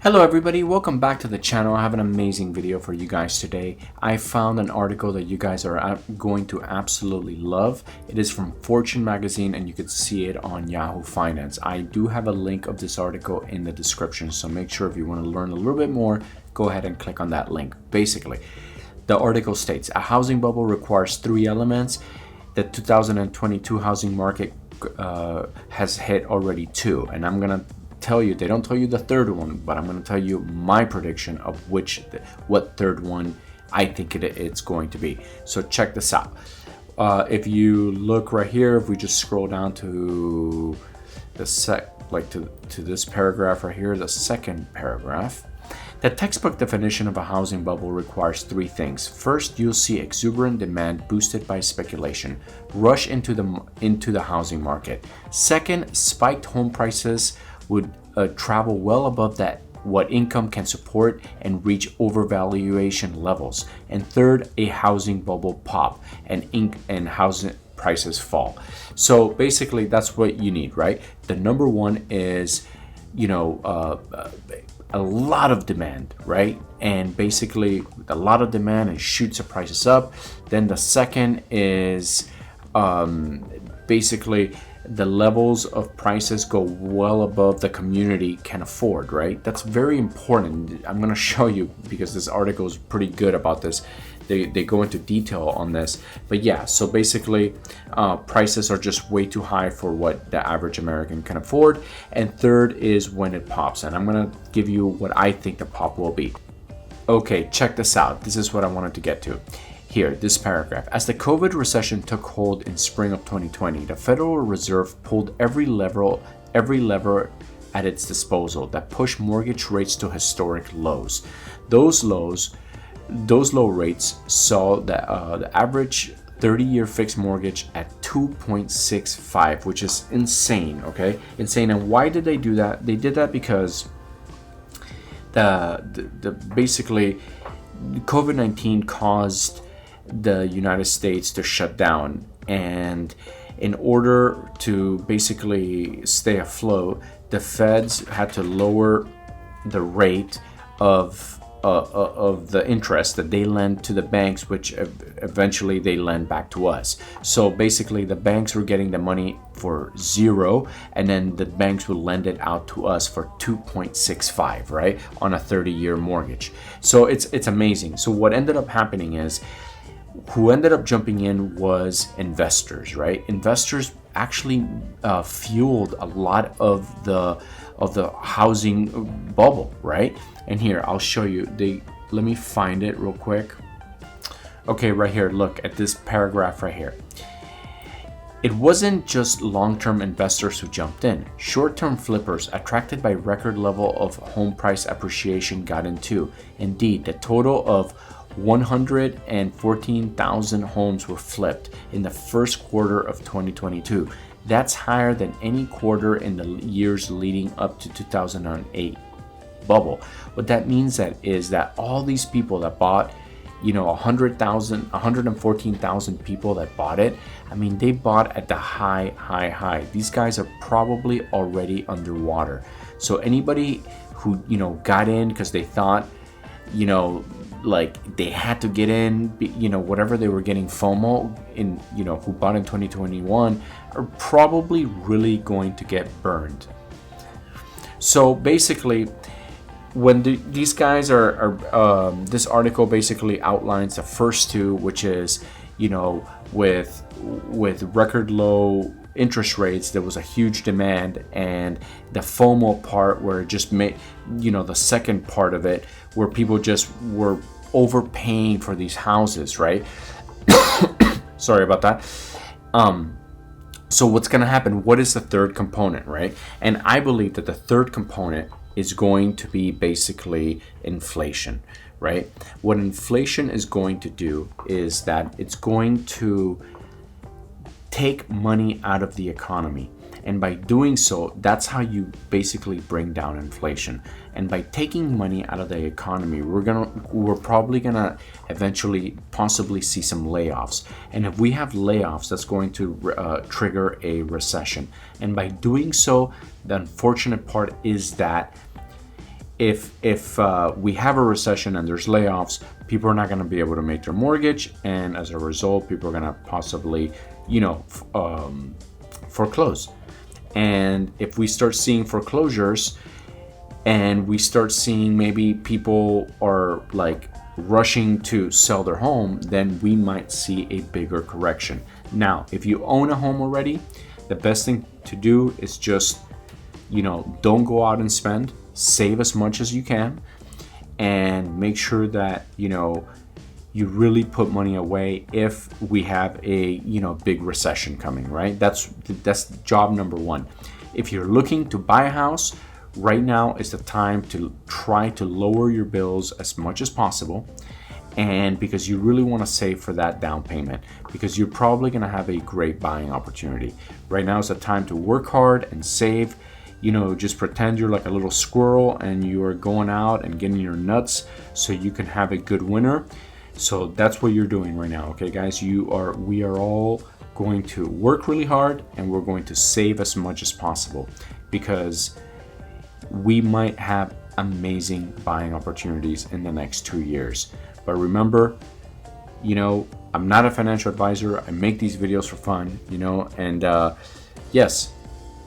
Hello everybody, welcome back to the channel. I have an amazing video for you guys today. I found an article that you guys are going to absolutely love. It is from Fortune magazine and you can see it on Yahoo Finance. I do have a link of this article in the description, so make sure if you want to learn a little bit more, go ahead and click on that link. Basically, the article states, a housing bubble requires three elements. The 2022 housing market has hit already two, and I'm gonna tell you, they don't tell you the third one, but I'm going to tell you my prediction of what third one I think it's going to be. So check this out. If you look right here, if we just scroll down to the to this paragraph right here, the second paragraph, the textbook definition of a housing bubble requires three things. First, you'll see exuberant demand boosted by speculation rush into the housing market. Second, spiked home prices would travel well above that what income can support and reach overvaluation levels. And third, a housing bubble pop and housing prices fall. So basically, that's what you need, right? The number one is, a lot of demand, right? And basically, a lot of demand and shoots the prices up. Then the second is basically the levels of prices go well above the community can afford, right? That's very important. I'm going to show you because this article is pretty good about this. They go into detail on this. But yeah, so basically prices are just way too high for what the average American can afford. And third is when it pops. And I'm going to give you what I think the pop will be. Okay, check this out. This is what I wanted to get to. Here, this paragraph. As the COVID recession took hold in spring of 2020, the Federal Reserve pulled every lever at its disposal that pushed mortgage rates to historic lows. Those low rates saw the average 30-year fixed mortgage at 2.65, which is insane, okay? Insane. And why did they do that? They did that because basically COVID-19 caused the United States to shut down, and in order to basically stay afloat, the feds had to lower the rate of the interest that they lend to the banks, which eventually they lend back to us. So basically the banks were getting the money for zero, and then the banks would lend it out to us for 2.65, right, on a 30-year mortgage. So it's amazing. So what ended up happening is, who ended up jumping in was investors, right? Investors actually fueled a lot of the housing bubble, right? And here, I'll show you. Let me find it real quick. Okay, right here, look at this paragraph right here. It wasn't just long-term investors who jumped in. Short-term flippers attracted by record level of home price appreciation got in too. Indeed, the total of 114,000 homes were flipped in the first quarter of 2022. That's higher than any quarter in the years leading up to 2008 bubble. What that means is that all these people that bought, 114,000 people that bought it, I mean, they bought at the high. These guys are probably already underwater. So anybody who, got in because they thought, like they had to get in, whatever they were getting FOMO in, who bought in 2021 are probably really going to get burned. So basically, when these guys are this article basically outlines the first two, which is, with record low interest rates, there was a huge demand, and the FOMO part where it just made, the second part of it where people just were overpaying for these houses, right? Sorry about that. So what's going to happen? What is the third component, right? And I believe that the third component is going to be basically inflation, right? What inflation is going to do is that it's going to take money out of the economy. And by doing so, that's how you basically bring down inflation. And by taking money out of the economy, we're probably gonna eventually possibly see some layoffs. And if we have layoffs, that's going to trigger a recession. And by doing so, the unfortunate part is that if we have a recession and there's layoffs, people are not going to be able to make their mortgage, and as a result, people are going to possibly, foreclose. And if we start seeing foreclosures, and we start seeing maybe people are like rushing to sell their home, then we might see a bigger correction. Now, if you own a home already, the best thing to do is just, don't go out and spend. Save as much as you can, and make sure that you really put money away if we have a big recession coming, right? That's job number one. If you're looking to buy a house, right now is the time to try to lower your bills as much as possible, and because you really want to save for that down payment, because you're probably going to have a great buying opportunity. Right now is the time to work hard and save. Just pretend you're like a little squirrel and you are going out and getting your nuts so you can have a good winter. So that's what you're doing right now, okay, guys? We are all going to work really hard, and we're going to save as much as possible, because we might have amazing buying opportunities in the next 2 years. But remember, I'm not a financial advisor. I make these videos for fun, and yes.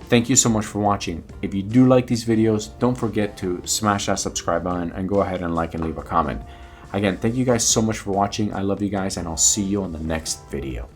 Thank you so much for watching. If you do like these videos, don't forget to smash that subscribe button and go ahead and like and leave a comment. Again, thank you guys so much for watching. I love you guys, and I'll see you on the next video.